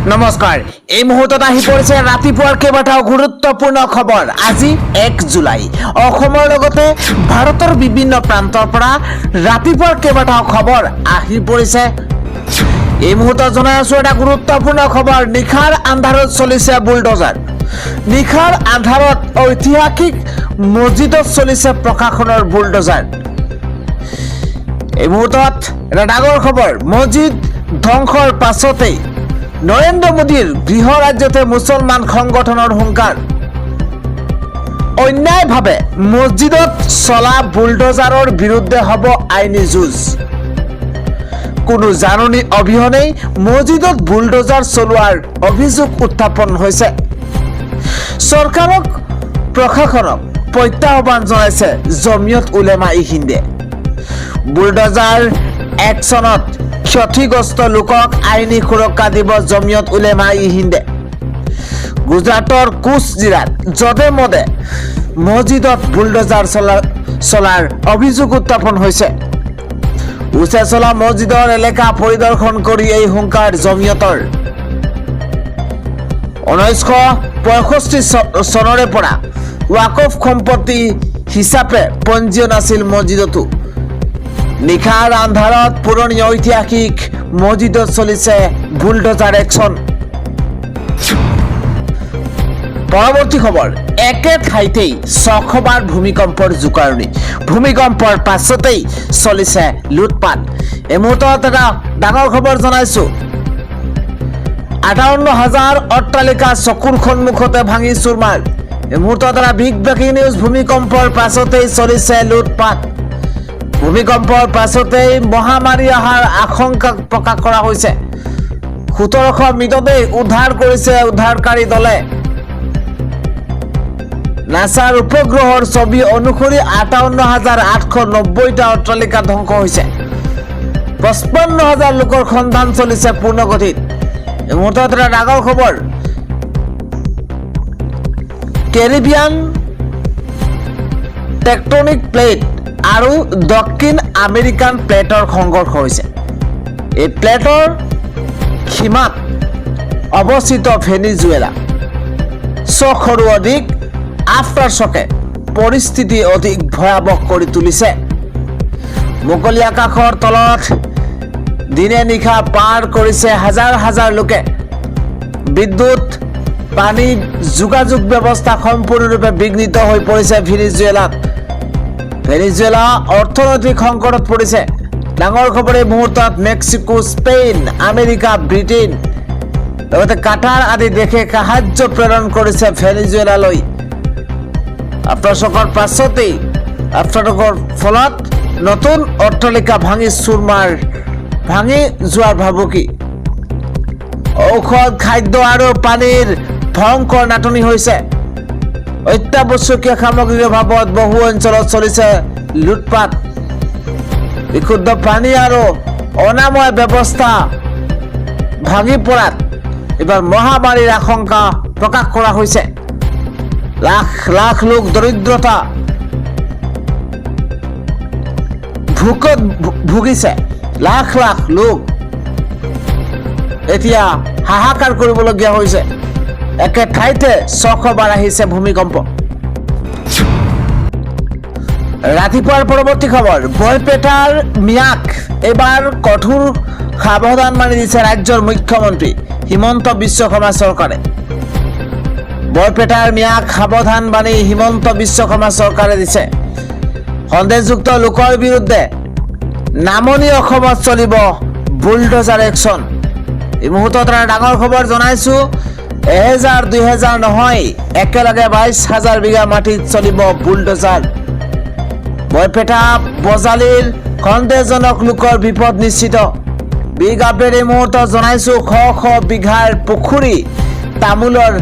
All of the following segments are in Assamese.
নমস্কাৰ এই মুহূৰ্তত আহি পৰিছে ৰাতিপুৱাৰ কেইবাটাও গুৰুত্বপূৰ্ণ খবৰ। আজি 1 জুলাই অসমৰ লগতে ভাৰতৰ বিভিন্ন প্ৰান্তৰ পৰা ৰাতিপুৱাৰ কেইবাটাও খবৰ আহি পৰিছে। এই মুহূৰ্তত জনাই আছো এটা গুৰুত্বপূৰ্ণ খবৰ। নিশাৰ আন্ধাৰত চলিছে বুলডোজাৰ। নিশাৰ আন্ধাৰত ঐতিহাসিক মছজিদত চলিছে প্ৰশাসনৰ বুলডোজাৰ। এই মুহূৰ্তত এটা ডাঙৰ খবৰ। মছজিদ ধ্বংসৰ পাছতেই নৰেন্দ্ৰ মোদীৰ গৃহ ৰাজ্যতে মুছলমান সংগঠনৰ হুংকাৰ। অন্যায়ভাৱে মছজিদত চলা বুলডোজাৰৰ বিৰুদ্ধে হ'ব আইনী যুঁজ। কোনো জাননী অবিহনেই মছজিদত বুলডোজাৰ চলোৱাৰ অভিযোগ উত্থাপন হৈছে। চৰকাৰক প্ৰশাসনক প্ৰত্যাহ্বান জনাইছে জমিয়ত উলেমা-ই-হিন্দে। বুলডোজাৰ একচনত ক্ষতিগ্ৰস্ত লোকক আইনী সুৰক্ষা দিব জমিয়ত উলেমা-ই-হিন্দে। গুজৰাটৰ কোচ জিলাত যধে মধে মছজিদত বুলডোজাৰ চলাৰ অভিযোগ উত্থাপন হৈছে। উচে চলা মছজিদৰ এলেকা পৰিদৰ্শন কৰি এই হুংকাৰ জমিয়তৰ। 1965 চনৰে পৰা ৱাকফ সম্পত্তি হিচাপে পঞ্জীয়ন আছিল মছজিদতো। নিশাৰ আন্ধাৰত পুৰণি ঐতিহাসিক মছজিদত চলিছে বুলডোজাৰ একচন। পৰৱৰ্তী খবৰ। একে ঠাইতেই 600 বাৰ ভূমিকম্পৰ জোকাৰণি। ভূমিকম্পৰ পাছতেই চলিছে লুটপাট। এই মুহূৰ্তত এটা ডাঙৰ খবৰ জনাইছো। 58,000 অট্টালিকা চকুৰ সন্মুখতে ভাঙি চুৰমাৰ। এই মুহূৰ্তত এটা বিগ ব্ৰেকিং নিউজ। ভূমিকম্পৰ পাছতেই চলিছে লুটপাট। ভূমিকম্পৰ পাছতেই মহামাৰী অহাৰ আশংকা প্ৰকাশ কৰা হৈছে। 1700 মৃতদেহ উদ্ধাৰ কৰিছে উদ্ধাৰকাৰী দলে। নাছাৰ উপগ্ৰহৰ ছবি অনুসৰি 58,890টা অট্টালিকা ধ্বংস হৈছে। 55,000 লোকৰ সন্ধান চলিছে পূৰ্ণগতিত। এই মুহূৰ্তত এটা ডাঙৰ খবৰ। কেৰিবিয়ান টেকটনিক প্লেট আৰু দক্ষিণ আমেৰিকান প্লেটৰ সংঘৰ্ষ হৈছে। এই প্লেটৰ সীমাত অৱস্থিত ভেনিজুৱেলা 100ৰো অধিক আফটাৰশ্বকে পৰিস্থিতি অধিক ভয়াৱহ কৰি তুলিছে। মুকলি আকাশৰ তলত দিনে নিশা পাৰ কৰিছে হাজাৰ হাজাৰ লোকে। বিদ্যুৎ, পানী, যোগাযোগ ব্যৱস্থা সম্পূৰ্ণৰূপে বিঘ্নিত হৈ পৰিছে ভেনিজুৱেলাত। ভেনিজুৱেলা অৰ্থনৈতিক সংকটত পৰিছে। ডাঙৰ খবৰ এই মুহূৰ্তত। মেক্সিকো, স্পেইন, আমেৰিকা, ব্ৰিটেইন লগতে কাটাৰ আদি দেশে সাহায্য প্ৰেৰণ কৰিছে ভেনিজুৱেলালৈ। আফটাৰশ্বকৰ পাছতেই আফটাৰশ্বকৰ ফলত নতুন অট্টালিকা ভাঙি যোৱাৰ ভাবুকি। ঔষধ, খাদ্য আৰু পানীৰ ভয়ংকৰ নাটনি হৈছে। অত্যাৱশ্যকীয় সামগ্ৰীৰ অভাৱত বহু অঞ্চলত চলিছে লুটপাট। বিশুদ্ধ পানী আৰু অনাময় ব্যৱস্থা ভাঙি পৰাত এইবাৰ মহামাৰীৰ আশংকা প্ৰকাশ কৰা হৈছে। লাখ লাখ লোক দৰিদ্ৰতা ভোকত ভুগিছে। লাখ লাখ লোক এতিয়া হাহাকাৰ কৰিবলগীয়া হৈছে। একে ঠাইতে 600 বাৰ আহিছে ভূমিকম্প। ৰাতিপুৱাৰ পৰৱৰ্তী খবৰ। বৰপেটাৰ মিয়াক এইবাৰ কঠোৰ সাৱধানবাণী দিছে ৰাজ্যৰ মুখ্যমন্ত্ৰী হিমন্ত বিশ্ব শৰ্মা চৰকাৰে। বৰপেটাৰ মিয়াক সাৱধানবাণী হিমন্ত বিশ্ব শৰ্মা চৰকাৰে দিছে। সন্দেহযুক্ত লোকৰ বিৰুদ্ধে নামনি অসমত চলিব বুলডোজাৰ একচন। এই মুহূৰ্তত এটা ডাঙৰ খবৰ জনাইছো। 1000-2000 নহয়, একেলগে 22,000 বিঘা মাটিত চলিব বুলডোজাৰ। বৰপেটা বজালিৰ সন্দেহজনক লোকৰ বিপদ নিশ্চিত। বিগ আপডেট এই মুহূৰ্তত জনাইছো। শ বিঘাৰ পুখুৰী, তামোলৰ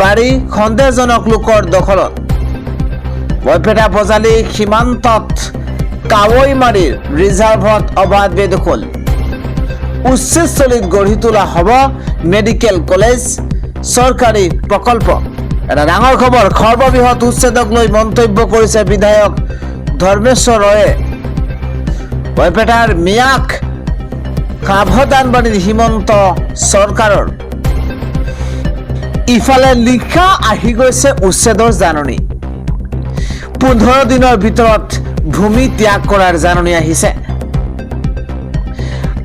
বাৰী সন্দেহজনক লোকৰ দখলত। বৰপেটা বজালি সীমান্তত কাৱৈমাৰীৰ ৰিজাৰ্ভত অবাধ বেদখল। উচ্চস্থলীত গঢ়ি তোলা হ'ব মেডিকেল কলেজ, চৰকাৰী প্ৰকল্প। এটা ডাঙৰ খবৰ। সৰ্ববৃহৎ উচ্ছেদক লৈ মন্তব্য কৰিছে বিধায়ক ধৰ্মেশ্বৰ ৰয়ে। বৰপেটাৰ মিয়াক সাৱধানবাণী হিমন্ত চৰকাৰৰ। ইফালে লিখা আহি গৈছে উচ্ছেদৰ জাননী 15 দিনৰ ভিতৰত ভূমি ত্যাগ কৰাৰ জাননী আহিছে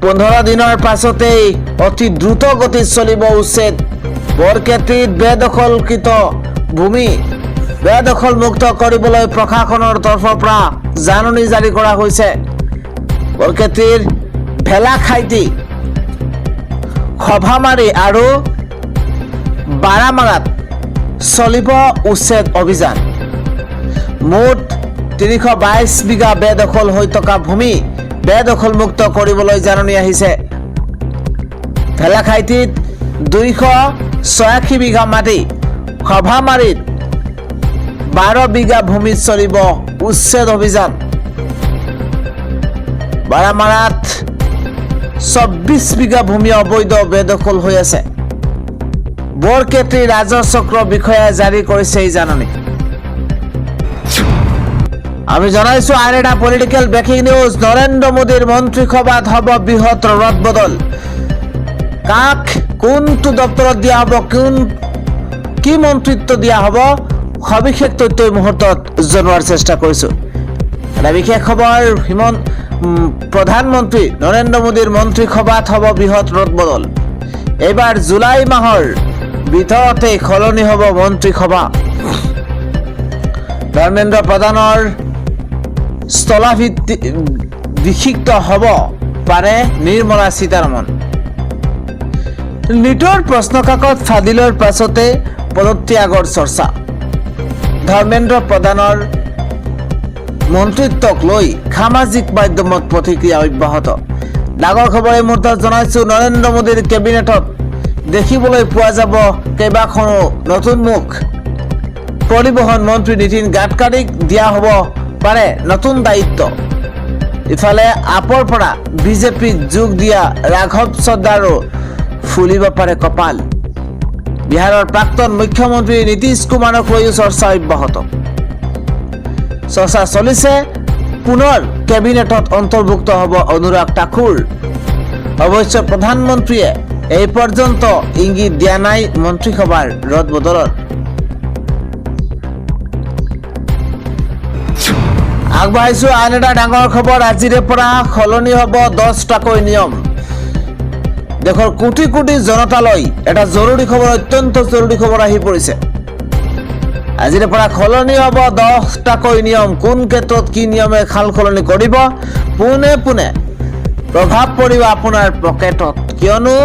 15 দিনৰ পাছতেই অতি দ্ৰুত গতিত চলিব উচ্ছেদ বৰক্ষেত্ৰীত বেদখলকৃত ভূমি বেদখল মুক্ত কৰিবলৈ প্ৰশাসনৰ তৰফৰ পৰা জাননী জাৰি কৰা হৈছে বৰক্ষেত্ৰীৰ ভেলাখাইটি খভামাৰী আৰু বাৰামাৰাত চলিব উচ্ছেদ অভিযান মুঠ 322 বিঘা বেদখল হৈ থকা ভূমি বেদখল মুক্ত কৰিবলৈ জাননী আহিছে ভেলাখাইটিত 286 বিঘা মাটি খভামাৰীত 12 বিঘা ভূমিত চলিব উচ্ছেদ অভিযান বাৰামাৰাত 24 বিঘা ভূমি অবৈধ বেদখল হৈ আছে বৰক্ষেত্ৰী ৰাজহ চক্ৰ বিষয়াই জাৰি কৰিছে এই জাননী আমি জনাইছো আন এটা পলিটিক্যাল ব্ৰেকিং নিউজ নৰেন্দ্ৰ মোদীৰ মন্ত্ৰীসভাত হ'ব বৃহৎ ৰদবদল কাক কোনটো দপ্তৰত দিয়া হ'ব কি মন্ত্ৰিত্ব দিয়া হ'ব সবিশেষ তথ্য এই মুহূৰ্তত জনোৱাৰ চেষ্টা কৰিছো এটা বিশেষ খবৰ প্ৰধানমন্ত্ৰী নৰেন্দ্ৰ মোদীৰ মন্ত্ৰীসভাত হ'ব বৃহৎ ৰদবদল এইবাৰ জুলাই মাহৰ ভিতৰতে সলনি হ'ব মন্ত্ৰীসভা ধৰ্মেন্দ্ৰ প্ৰধানৰ স্থলাভিষিক্ত হ'ব পাৰে নিৰ্মলা সীতাৰমণ নিটৰ প্ৰশ্নকাকত ফাদিলৰ পাছতে পদত্যাগৰ চৰ্চা ধৰ্মেন্দ্ৰ প্ৰধানৰ মন্ত্ৰিত্বক লৈ সামাজিক মাধ্যমত প্ৰতিক্ৰিয়া অব্যাহত ডাঙৰ খবৰ এই মুহূৰ্তত জনাইছো নৰেন্দ্ৰ মোদীৰ কেবিনেটত দেখিবলৈ পোৱা যাব কেইবাখনো নতুন মুখ পৰিবহন মন্ত্ৰী নীতিন গাডকাৰীক দিয়া হ'ব পাৰে নতুন দায়িত্ব ইফালে আপৰ পৰা বিজেপিত যোগ দিয়া ৰাঘৱ চদ্দাৰো ফুলিব পাৰে কপাল বিহাৰৰ প্ৰাক্তন মুখ্যমন্ত্ৰী নীতিশ কুমাৰক লৈ চৰ্চা অব্যাহত চৰ্চা চলিছে পুনৰ কেবিনেটত অন্তৰ্ভুক্ত হ'ব অনুৰাগ ঠাকুৰ অৱশ্য প্ৰধানমন্ত্ৰীয়ে এই পৰ্যন্ত ইংগিত দিয়া নাই মন্ত্ৰীসভাৰ ৰদবদলৰ আগবাঢ়িছো আন এটা ডাঙৰ খবৰ আজিৰে পৰা সলনি হ'ব 10টাকৈ নিয়ম দেশৰ কোটি কোটি জনতালৈ এটা জৰুৰী খবৰ অত্যন্ত জৰুৰী খবৰ আহি পৰিছে আজিৰে পৰা সলনি হ'ব 10টাকৈ নিয়ম কোন ক্ষেত্ৰত কি নিয়মে খাল সলনি কৰিব পুনে পুনে প্ৰভাৱ পৰিব আপোনাৰ পকেটত কিয়নো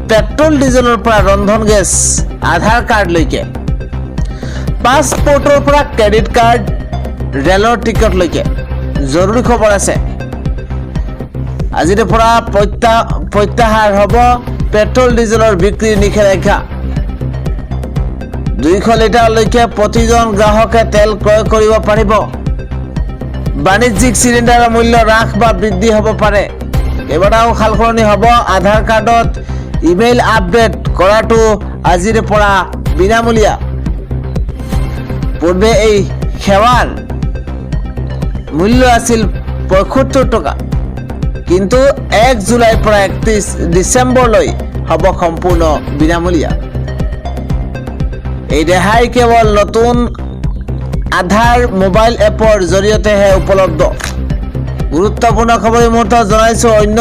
পেট্ৰল ডিজেলৰ পৰা ৰন্ধন গেছ আধাৰ কাৰ্ডলৈকে পাছপোৰ্টৰ পৰা ক্ৰেডিট কাৰ্ড ৰেলৰ টিকটলৈকে জৰুৰী খবৰ আছে আজিৰে পৰা প্ৰত্যাহাৰ হ'ব পেট্ৰল ডিজেলৰ বিক্ৰীৰ নিষেধাজ্ঞা 200 লিটাৰলৈকে প্ৰতিজন গ্ৰাহকে তেল ক্ৰয় কৰিব পাৰিব বাণিজ্যিক চিলিণ্ডাৰৰ মূল্য হ্ৰাস বা বৃদ্ধি হ'ব পাৰে কেইবাটাও সালসলনি হ'ব আধাৰ কাৰ্ডত ইমেইল আপডেট কৰাটো আজিৰে পৰা বিনামূলীয়া পূৰ্বে এই সেৱাৰ মূল্য আছিল 75 টকা কিন্তু 1 জুলাইৰ পৰা 31 ডিচেম্বৰলৈ হ'ব সম্পূৰ্ণ বিনামূলীয়া এই ৰেহাই কেৱল নতুন আধাৰ মোবাইল এপৰ জৰিয়তেহে উপলব্ধ গুৰুত্বপূৰ্ণ খবৰ এই মুহূৰ্তত জনাইছো অন্য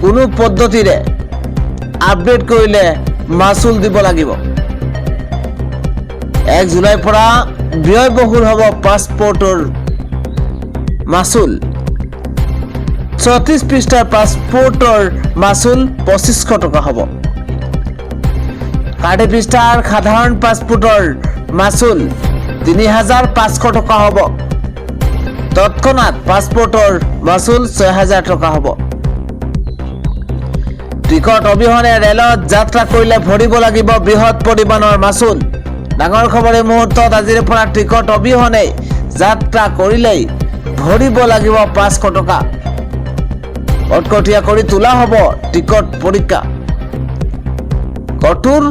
কোনো পদ্ধতিৰে আপডেট কৰিলে মাচুল দিব লাগিব 1 জুলাইৰ পৰা ব্যয়বহুল হ'ব পাছপোৰ্টৰ মাচুল 34 পৃষ্ঠাৰ পাছপোৰ্টৰ মাচুল 2500 টকা হ'ব 60 পৃষ্ঠাৰ সাধাৰণ পাছপোৰ্টৰ মাচুল 3500 টকা হ'ব তৎক্ষণাৎ পাছপোৰ্টৰ মাচুল 6000 টকা হ'ব টিকট অবিহনে ৰেলত যাত্ৰা কৰিলে ভৰিব লাগিব বৃহৎ পৰিমাণৰ মাচুল ডাঙৰ খবৰ এই মুহূৰ্তত আজিৰ পৰা টিকট অবিহনে যাত্ৰা কৰিলেই ভৰিব লাগিব 500 টকা কটকটীয়া কৰি তোলা হ'ব টিকট পৰীক্ষা কঠোৰ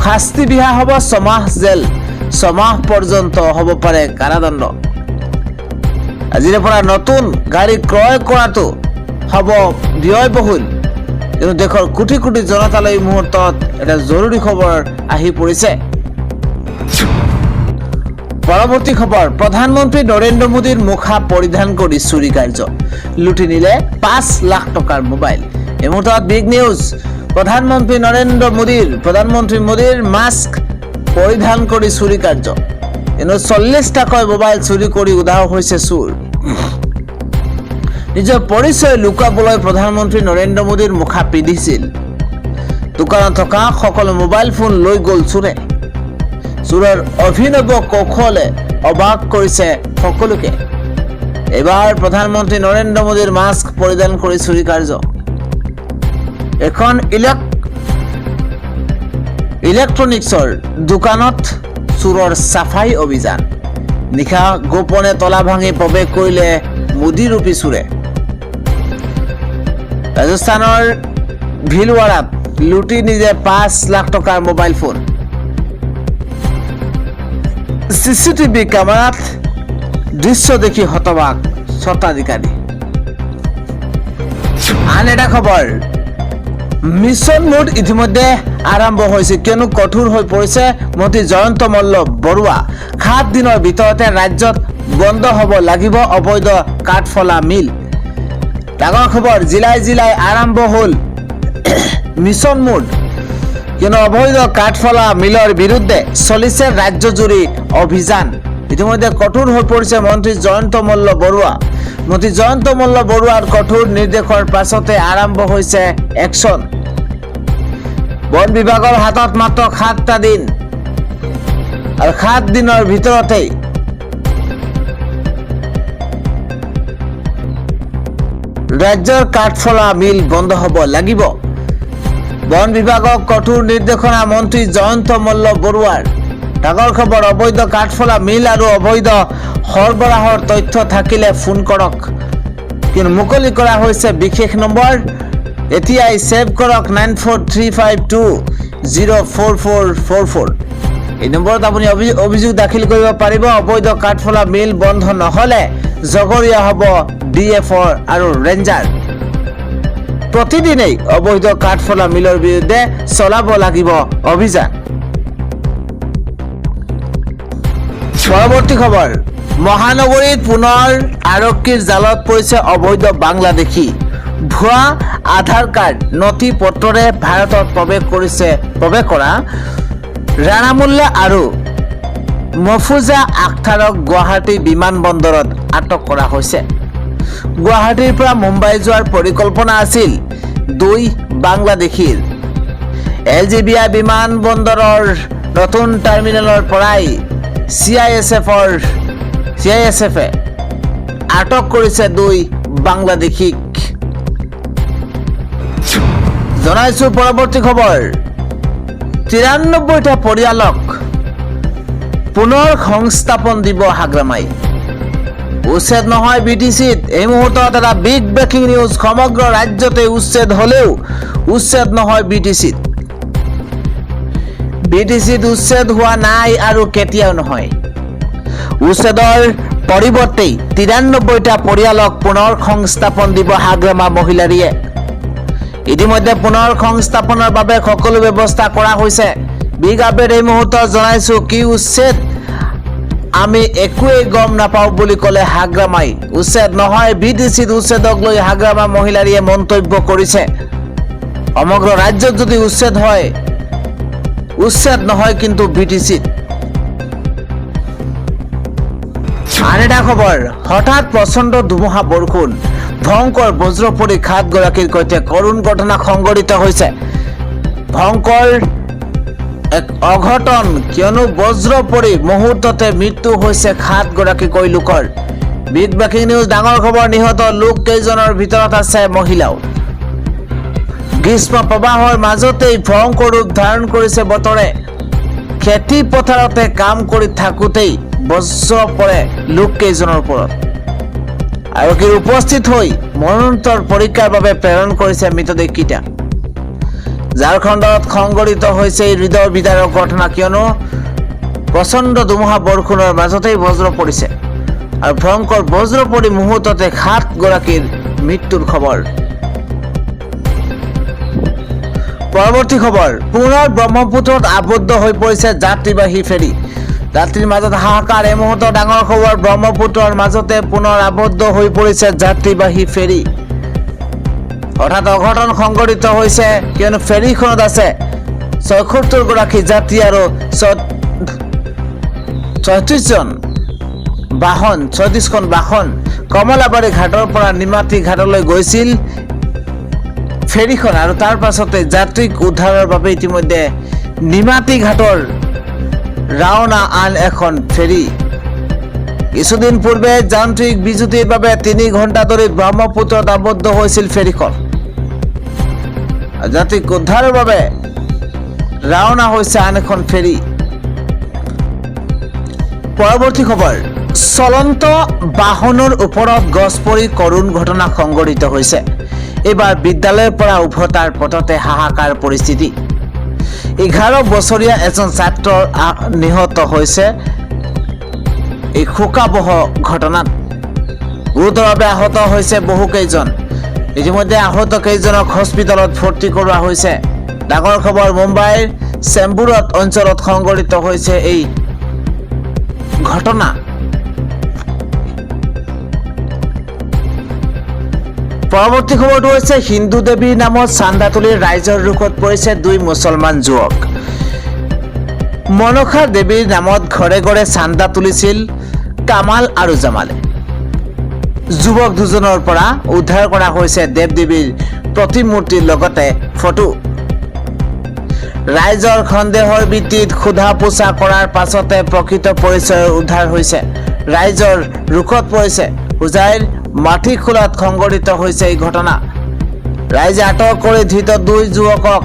শাস্তি বিহা হ'ব 6 মাহ জেল 6 মাহ পৰ্যন্ত হ'ব পাৰে কাৰাদণ্ড আজিৰে পৰা নতুন গাড়ী ক্ৰয় কৰাটো হ'ব ব্যয়বহুল কিন্তু দেশৰ কোটি কোটি জনতালৈ এই মুহূৰ্তত এটা জৰুৰী খবৰ আহি পৰিছে। পৰৱৰ্তী খবৰ, প্ৰধানমন্ত্ৰী নৰেন্দ্ৰ মোদীৰ মুখা পৰিধান কৰি চুৰি কাৰ্য, লুটি নিলে ৫ লাখ টকাৰ মোবাইল। এই মুহূৰ্তত বিগ নিউজ, প্ৰধানমন্ত্ৰী মোদীৰ মাস্ক পৰিধান কৰি চুৰি কাৰ্য। 40টাকৈ মোবাইল চুৰি কৰি উধাও হৈছে চোৰ। নিজৰ পৰিচয় লুকাবলৈ প্ৰধানমন্ত্ৰী নৰেন্দ্ৰ মোদীৰ মুখা পিন্ধিছিল। দোকানত থকা সকলো মোবাইল ফোন লৈ গ'ল চোৰে। চোৰৰ অভিনৱ কৌশলে অবাক কৰিছে সকলোকে। এইবাৰ প্ৰধানমন্ত্ৰী নৰেন্দ্ৰ মোদীৰ মাস্ক পৰিধান কৰি চুৰি কাৰ্য। এখন ইলেক্ট্ৰনিক্সৰ দোকানত চোৰৰ চাফাই অভিযান। নিশা গোপনে তলা ভাঙি প্ৰৱেশ কৰিলে মোদীৰূপী চোৰে। ৰাজস্থানৰ ভিলৱাৰাত লুটি নিজে ৫ লাখ টকাৰ মোবাইল ফোন। চিচিটিভি কেমেৰাত দৃশ্য দেখি হতবাক স্বত্বাধিকাৰী। আন এটা খবৰ, মিছন মোড ইতিমধ্যে আৰম্ভ হৈছে, কিয়নো কঠোৰ হৈ পৰিছে মন্ত্ৰী জয়ন্ত মল্ল বৰুৱা। ৭ দিনৰ ভিতৰতে ৰাজ্যত বন্ধ হ'ব লাগিব অবৈধ কাঠফলা মিল। ডাঙৰ খবৰ, জিলাই জিলাই আৰম্ভ হ'ল মিছন মোড, কিয়নো অবৈধ কাঠফলা মিলৰ বিৰুদ্ধে চলিছে ৰাজ্যজুৰি অভিযান। ইতিমধ্যে কঠোৰ হৈ পৰিছে মন্ত্ৰী জয়ন্ত মল্ল বৰুৱা। মন্ত্ৰী জয়ন্ত মল্ল বৰুৱাৰ কঠোৰ নিৰ্দেশৰ পাছতে আৰম্ভ হৈছে একশ্যন। বন বিভাগৰ হাতত মাত্ৰ 7টা দিন, আৰু 7 দিনৰ ভিতৰতেই ৰাজ্যৰ কাঠফলা মিল বন্ধ হ'ব লাগিব। বন বিভাগক কঠোৰ নিৰ্দেশনা মন্ত্ৰী জয়ন্ত মল্ল বৰুৱাৰ। ডাঙৰ খবৰ, অবৈধ কাঠফলা মিল আৰু অবৈধ সৰবৰাহৰ তথ্য থাকিলে ফোন কৰক। কিন্তু মুকলি কৰা হৈছে বিশেষ নম্বৰ, এতিয়াই ছেভ কৰক 9435204444। এই নম্বৰত আপুনি অভিযোগ দাখিল কৰিব পাৰিব। অবৈধ কাঠফলা মিল বন্ধ নহ'লে জগৰীয়া হ'ব DFৰ আৰু ৰেঞ্জাৰ। প্ৰতিদিনেই অবৈধ কাঠফলা মিলৰ বিৰুদ্ধে চলাব লাগিব অভিযান। পৰৱৰ্তী খবৰ, মহানগৰীত পুনৰ আৰক্ষীৰ জালত পৰিছে অবৈধ বাংলাদেশী। ভুৱা আধাৰ কাৰ্ড নথি পত্ৰৰে ভাৰতত প্ৰৱেশ কৰা ৰাণামুল্লা আৰু মফুজা আখতাৰক গুৱাহাটী বিমানবন্দৰত আটক কৰা হৈছে। গুৱাহাটীৰ পৰা মুম্বাই যোৱাৰ পৰিকল্পনা আছিল 2 বাংলাদেশীৰ। LGBI বিমানবন্দৰৰ নতুন টাৰ্মিনেলৰ পৰাই CISFে আটক কৰিছে 2 বাংলাদেশীক। জনাইছো পৰৱৰ্তী খবৰ, 93টা পৰিয়ালক পুনৰ সংস্থাপন দিব হাগ্ৰামাই। উচ্ছেদ নহয় BTCত। এই মুহূৰ্তত এটা বিগ ব্ৰেকিং নিউজ, সমগ্ৰ ৰাজ্যতে উচ্ছেদ হলেও উচ্ছেদ নহয় BTCত। BTCত উচ্ছেদ হোৱা নাই আৰু কেতিয়াও নহয়। উচ্ছেদৰ পৰিৱৰ্তে 93টা পৰিয়ালক পুনৰ সংস্থাপন দিব হাগ্ৰামা মহিলাৰীয়ে। ইতিমধ্যে পুনৰ সংস্থাপনৰ বাবে সকলো ব্যৱস্থা কৰা হৈছে। বিগ আপডেট এই মুহূৰ্তত জনাইছো, কি উচ্ছেদ আমি একোৱেই গম নাপাওঁ বুলি ক'লে হাগ্ৰামাই। উচ্ছেদ নহয় BTCত, উচ্ছেদক লৈ হাগ্ৰামা মহিলাৰীয়ে মন্তব্য কৰিছে। সমগ্ৰ ৰাজ্যত যদি উচ্ছেদ হয়, উচ্ছেদ নহয় কিন্তু BTCত। আন এটা খবৰ, হঠাৎ প্ৰচণ্ড ধুমুহা বৰষুণ, ভয়ংকৰ বজ্ৰ পৰি 7গৰাকীৰ সৈতে কৰুণ ঘটনা সংঘটিত হৈছে। ভয়ংকৰ এক অঘটন, কিয়নো বজ্ৰ পৰি মুহূৰ্ততে মৃত্যু হৈছে 7গৰাকীকৈ লোকৰ। বিগ ব্ৰেকিং নিউজ, ডাঙৰ খবৰ, নিহত লোক কেইজনৰ ভিতৰত আছে মহিলাও। গ্ৰীষ্ম প্ৰবাহৰ মাজতেই ভয়ংকৰ ৰূপ ধাৰণ কৰিছে বতৰে। খেতি পথাৰতে কাম কৰি থাকোঁতেই বজ্ৰ পৰে লোক কেইজনৰ ওপৰত। আৰক্ষীৰ উপস্থিত হৈ মৰণোত্তৰ পৰীক্ষাৰ বাবে প্ৰেৰণ কৰিছে মৃতদেহকেইটা। ঝাৰখণ্ডত সংঘটিত হৈছে এই হৃদয় বিদাৰক ঘটনা, কিয়নো প্ৰচণ্ড ধুমুহা বৰষুণৰ মাজতেই বজ্ৰ পৰিছে আৰু ভয়ংকৰ বজ্ৰ পৰি মুহূৰ্ততে 7গৰাকীৰ মৃত্যুৰ খবৰ। পৰৱৰ্তী খবৰ, পুনৰ ব্ৰহ্মপুত্ৰত আবদ্ধ হৈ পৰিছে যাত্ৰীবাহী ফেৰী। যাত্ৰীৰ মাজত হাহাকাৰ। এই মুহূৰ্তৰ ডাঙৰ খবৰ, ব্ৰহ্মপুত্ৰৰ মাজতে পুনৰ আবদ্ধ হৈ পৰিছে যাত্ৰীবাহী ফেৰী। হঠাৎ অঘটন সংঘটিত হৈছে, কিয়নো ফেৰীখনত আছে ৭৬ গৰাকী যাত্ৰী আৰু ৩৬খন বাহন। কমলাবাৰী ঘাটৰ পৰা নিমাতী ঘাটলৈ গৈছিল ফেৰীখন, আৰু তাৰ পাছতে যাত্ৰীক উদ্ধাৰৰ বাবে ইতিমধ্যে নিমাতী ঘাটৰ ৰাওনা আন এখন ফেৰী। কিছুদিন পূৰ্বে যান্ত্ৰিক বিজুতিৰ বাবে ৩ ঘণ্টা ধৰি ব্ৰহ্মপুত্ৰত আবদ্ধ হৈছিল ফেৰীখন। যাত্ৰীক উদ্ধাৰৰ বাবে ৰাওনা হৈছে আন এখন ফেৰী। পৰৱৰ্তী খবৰ, চলন্ত বাহনৰ ওপৰত গছ পৰি কৰুণ ঘটনা সংঘটিত হৈছে। এইবাৰ বিদ্যালয়ৰ পৰা উভতাৰ পথতে হাহাকাৰ পৰিস্থিতি। 11 বছৰীয়া এজন ছাত্ৰ নিহত হৈছে এই শোকাবহ ঘটনাত। গুৰুতৰভাৱে আহত হৈছে বহুকেইজন। ইতিমধ্যে আহত কেইজনক হস্পিটেলত ভৰ্তি কৰোৱা হৈছে। ডাঙৰ খবৰ, মুম্বাইৰ চেম্বুৰত অঞ্চলত সংঘটিত হৈছে এই ঘটনা। পৰৱৰ্তী খবৰটো হৈছে, হিন্দু দেৱীৰ নামত চান্দা তুলি ৰাইজৰ ৰোষত পৰিছে 2 মুছলমান যুৱক। মনসা দেৱীৰ নামত ঘৰে ঘৰে চান্দা তুলিছিল কামাল আৰু জামালে। যুৱক দুজনৰ পৰা উদ্ধাৰ কৰা হৈছে দেৱ দেৱীৰ প্ৰতিমূৰ্তিৰ লগতে ফটো। ৰাইজৰ সন্দেহৰ ভিত্তিত সোধা পোছা কৰাৰ পাছতে প্ৰকৃত পৰিচয় উদ্ধাৰ হৈছে। ৰাইজৰ ৰোষত পৰিছে। হোজাইৰ মাটিখোলাত সংঘটিত হৈছে এই ঘটনা। ৰাইজে আটক কৰি ধৃত 2 যুৱকক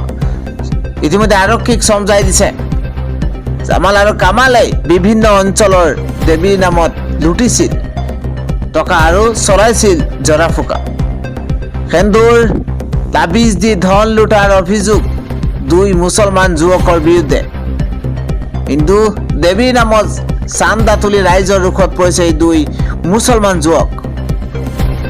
ইতিমধ্যে আৰক্ষীক চমজাই দিছে। জামাল আৰু কামালে বিভিন্ন অঞ্চলৰ দেৱীৰ নামত লুটিছিল টকা আৰু চলাইছিল জৰা ফুকা। সেন্দুৰ তাবিজ দি ধন লুটাৰ অভিযোগ 2 মুছলমান যুৱকৰ বিৰুদ্ধে। হিন্দু দেৱীৰ নামত চান্দা তুলি ৰাইজৰ ৰোষত পৰিছে এই 2 মুছলমান যুৱক।